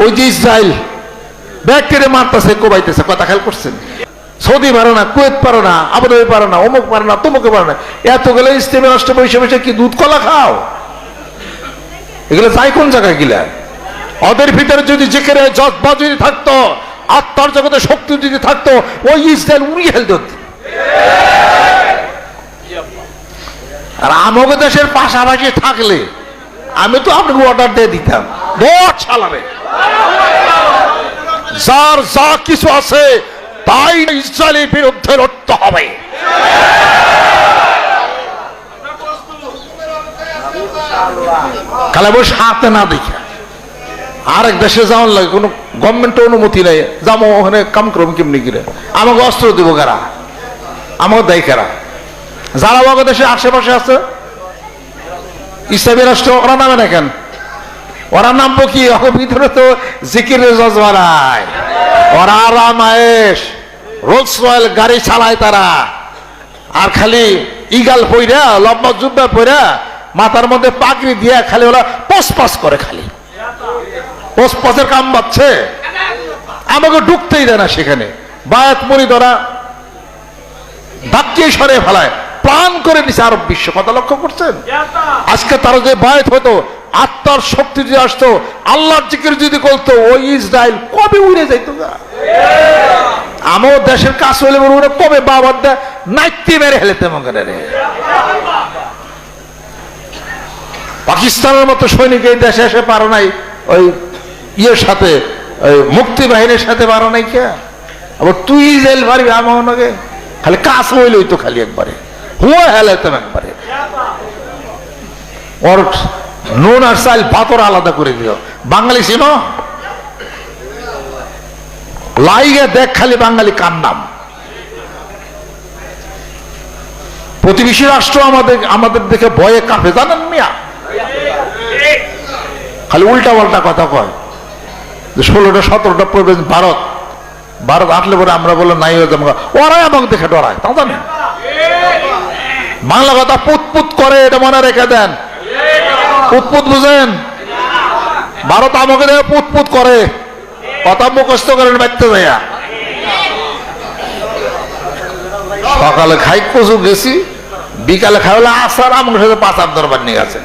ওই যে Israel bacteria মারতেছে, কোবাইতেছে, কথা খেয়াল করছেন? সৌদি পারে না, কুয়েত পারে না, আবুধাবি পারে না, অমুক পারে না, তমুকে পারে না। এত গেলে ইসলামী রাষ্ট্র বসে বসে কি দুধ কলা খাও? এগুলো যাই কোন জায়গায় গিলা? ওদের ভিতরে যদি জিকিরে জজবা যদি থাকতো, আত্মার জগতে শক্তি যদি থাকতো, ওই ইসরায়েল উড়িয়ে ফেলতো। আর আমাদের দেশের পাশাপাশি থাকলে আমি তো আপনাকে অর্ডার দিয়ে দিতাম, ভোট চালাবে, যার যা কিছু আছে তাই ইসরায়েলের বিরুদ্ধে লড়তে হবে। কালে বসে হাতে না দেখে আরেক দেশে যাওয়ার লাগে, কোনো গভর্নমেন্টের অনুমতি নেই, যাবো ওখানে কাম করবো কেমনি কিরে? আমাকে অস্ত্র দেবো কারা? আমাকে দেয় কারা? যারা আমাদের দেশের আশেপাশে আছে ইসলামী রাষ্ট্র, ওরা নামে না কেন? ওরা নামবো কি? ওর ভিতরে তো জিকিরের জজবা নাই, ওরা আরাম আয়েশ রোলস রয়েল গাড়ি চালায় তারা, আর খালি ইগাল পইরা লম্বা জুব্বা পইরা মাথার মধ্যে পাগড়ি দিয়ে খালি ওরা পসপাস করে, খালি পসপাসের কাম বাচ্ছে। আমাকে ঢুকতেই দেয় না সেখানে। বায়াত মরিদ ওরা ধাক্কিয়ে সরে ফেলায়, প্লান করে নিছে আরব বিশ্ব। কথা লক্ষ্য করছেন? আজকে তারা যে বায়াত হতো, আত্মার শক্তি যদি আসতো, আল্লাহর জিকির যদি করতো, ওই ইসরায়েল কবে উড়ে যাইতো গা। আমার দেশের কাজ হলে ওরা কবে বাবার দেয় নাইতে মেরে হেলেতে মগরে রে। পাকিস্তানের মতো সৈনিক এই দেশে এসে পারো নাই, ওই ইয়ের সাথে, ওই মুক্তি বাহিনীর সাথে পারো নাই কে? আবার তুই ইসরায়েল পারবি আমাকে? খালি কাজ হইলেই তো খালি একবারে হুয়া হেলেতাম একবারে। ওর নুন আর চাল ভাতর আলাদা করে দিও। বাঙালি চিনো? লাইগে দেখ খালি বাঙালি কার নাম। প্রতিবেশী রাষ্ট্র আমাদের দেখে ভয়ে কাঁপে, জানেন মিয়া? খালি উল্টা পাল্টা কথা কয়, 16টা 17টা প্রবেশ ভারত, ভারত আসলে পরে আমরা বলে নাই হয়ে যাবো, ওরাই আমাকে দেখে ডরায়, তা জানেন? বাংলা কথা পুতপুত করে, এটা মনে রেখে দেন। পুতপুত বুঝেন? ভারত আমাকে দেখে পুতপুত করে, কথা মুখস্থ করেন বাড়তে যাইয়া। সকালে খাই কচু গেছি, বিকালে খাই হলো আসার, আমার সাথে পাচার দরবার নিয়ে গেছে।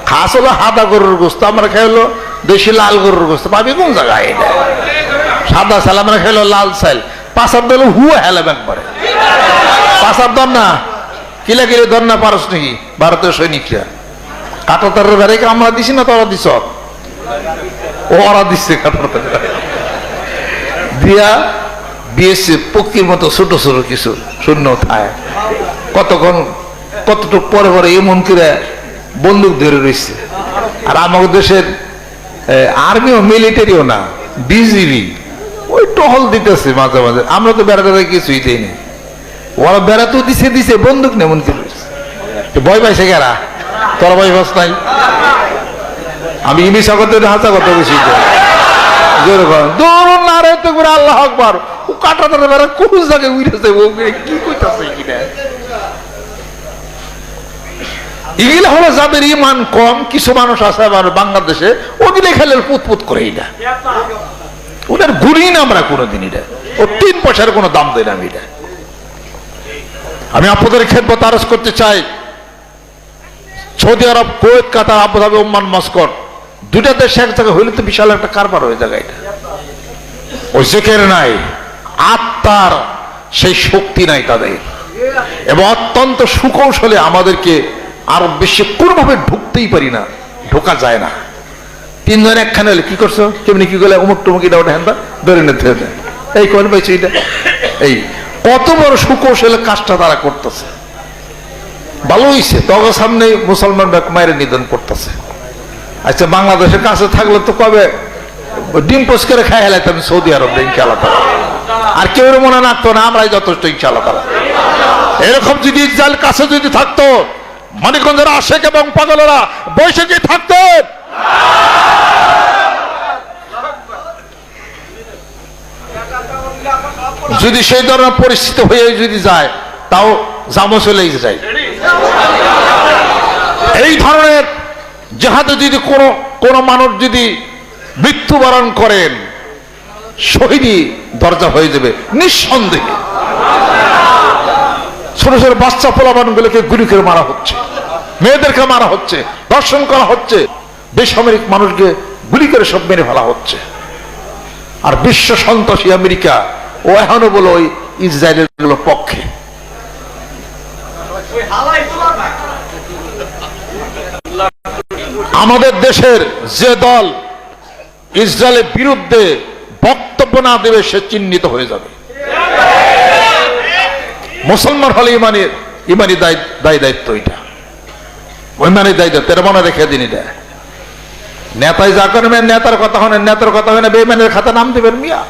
খাস হলো হাদা গরুর গোস্ত, আমরা খাই হলো দেশি লাল গরুর গোস্ত। পাবি কোন জায়গায়? এটা সাদা চাল, আমরা খাইলো লাল চাল। পাচার দল হুয়া হেলাম একবারে। পাচার দর না কিলা কিলে ধর না পারস নাকি? ভারতীয় সৈনিকরা কাঁটাতারের বেড়ে আমরা দিছি না, তোরা দিস? ওরা দিচ্ছে কাঁটাতার দিয়া বিএসএফ পক্ষীর মতো ছোট ছোট কিছু শূন্য থায়, কতক্ষণ কতটুক পরে পরে এমন করে বন্দুক ধরে রয়েছে। আর আমাদের দেশের আর্মিও মিলিটারিও না, বিজিবি ওই টহল দিতেছে মাঝে মাঝে। আমরা তো বেড়াতে কিছুই দিইনি, ওরা বেড়াতেও দিছে দিছে, বন্দুক নেমন কি রয়েছে। ভয় পাইছে কারা? তোরা ভয় পাস নাই? আমি ইংলিশ করতে হাসা কত বেশি দৌড় না রে তো করে আল্লাহ আকবার। ও কাটা তারা বেড়া কোন জায়গায় উড়েছে, কি কইতাছে কিনা? এগুলো হলো যাদের ইমান কম। কিছু মানুষ আছে আমার বাংলাদেশে, ওগুলো খেলে পুতপুত করে, এটা ওদের গুণই না আমরা কোনোদিন। এটা ও 3 পয়সার কোনো দাম দেয় না। এটা আমি আপনাদের খেদমত আরজ করতে চাই, সৌদি আরব, কুয়েত, কাতার, আবুধাবি, ওমান, মাস্কট, দুইটা দেশ এক জায়গায় হইলে তো বিশাল একটা কারবার হয়ে যায়। এটা ওই জিকির নাই, আত্মার সেই শক্তি নাই তাদের, এবং অত্যন্ত সুকৌশলে আমাদেরকে আরো বেশি কোনোভাবে ঢুকতেই পারি না, ঢোকা যায় না। 3 জন একখানে হলে কি করছো, কেমনি কি করলে, অমুক টুমুক, এটা ওটা হ্যান্ডা ধরে নিতে হবে, এই কোন পাইছে এটা, এই কত বড় সুকৌশলে কাজটা তারা করতেছে। ভালো হয়েছে, তখন সামনে মুসলমান মায়ের নিধন করতেছে। আচ্ছা, বাংলাদেশের কাছে থাকলে তো কবে ডিম পোস করে খাই হেলাইতাম সৌদি আরব, ইনশাআল্লাহ। আর কেউ মনে রাখতো না, আমরাই যথেষ্ট, ইনশাআল্লাহ। এরকম যদি ইসরায়েল কাছে যদি থাকতো, মানিকগঞ্জের আশেক এবং পাগলেরা বৈশাখী থাকতো, যদি সেই ধরনের পরিস্থিতি হয়ে যদি যায়, তাও জামো চলে যায়। এই ধরনের জেহাদে যদি কোনো মানুষ যদি মৃত্যুবরণ করেন, শহীদি দরজা হয়ে যাবে নিঃসন্দেহে। ছোট ছোট বাচ্চা পোলাপানগুলোকে গুলি করে মারা হচ্ছে, মেয়েদেরকে মারা হচ্ছে, ধর্ষণ করা হচ্ছে, বেসামরিক মানুষকে গুলি করে সব মেরে ফেলা হচ্ছে। আর বিশ্ব সন্ত্রাসী আমেরিকা ও এখনো বলো ওই ইসরায়েলের পক্ষে। আমাদের দেশের যে দল ইসরায়েলের বিরুদ্ধে বক্তব্য না দেবে সে চিহ্নিত হয়ে যাবে। মুসলমান হলে ইমানি দায় দায়িত্ব, এটা ইমানি দায়িত্ব তেরো মনে রেখে দিন। এটা নেতাই যা করবেন, নেতার কথা হয় না, নেতার কথা হয় না, বেঈমানের খাতা নাম দেবেন মিয়া।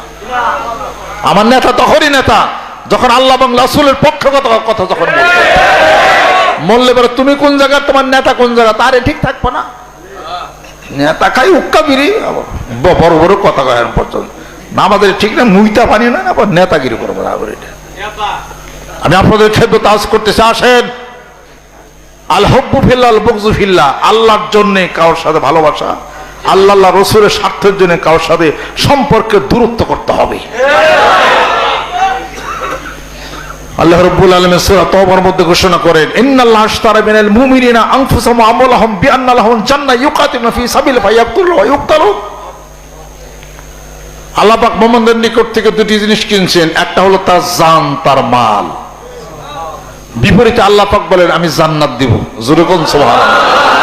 আমার নেতা তখনই নেতা যখন আল্লাহ এবং রাসূলের পক্ষগত কথা যখন বলবে। বললে বলে তুমি কোন জায়গা, তোমার নেতা কোন জায়গা, তারে ঠিক থাকবো না। নেতা খাই উক্কা বিড়ি, বড় বড় কথা কয় পর্যন্ত না, আমাদের ঠিক না, মুইতা পানি না, আবার নেতাগিরি করবো না। আবার এটা আমি আপনাদের খেদমতে আজ করতেছি, আসেন আল হুব্বু ফিল্লাহ আল বুগযু ফিল্লাহ, আল্লাহর জন্য কারোর সাথে ভালোবাসা, আল্লাহ রাসূলের স্বার্থের জন্য কারোর সাথে সম্পর্কে দূরত্ব করতে হবে। আল্লাহ রাব্বুল আলামিন সূরা তাওবার মধ্যে ঘোষণা করেন, ইন্নাল্লাহা আশতারা মিনাল মুমিনিনা আনফুসাহুম ওয়া আমওয়ালাহুম বিআন্না লাহুম জান্নাহ ইউকাতিলুনা ফি সাবিলিহি ফায়াকতুলুনা ওয়া ইউকতালুন। আল্লাহ পাক মুমিনদের নিকট থেকে দুটি জিনিস কিনছেন, একটা হলো তার জান, তার মাল। বিপরীতে আল্লাহ পাক বলেন আমি জান্নাত দিব। জোরে কোন সুবহানাল্লাহ।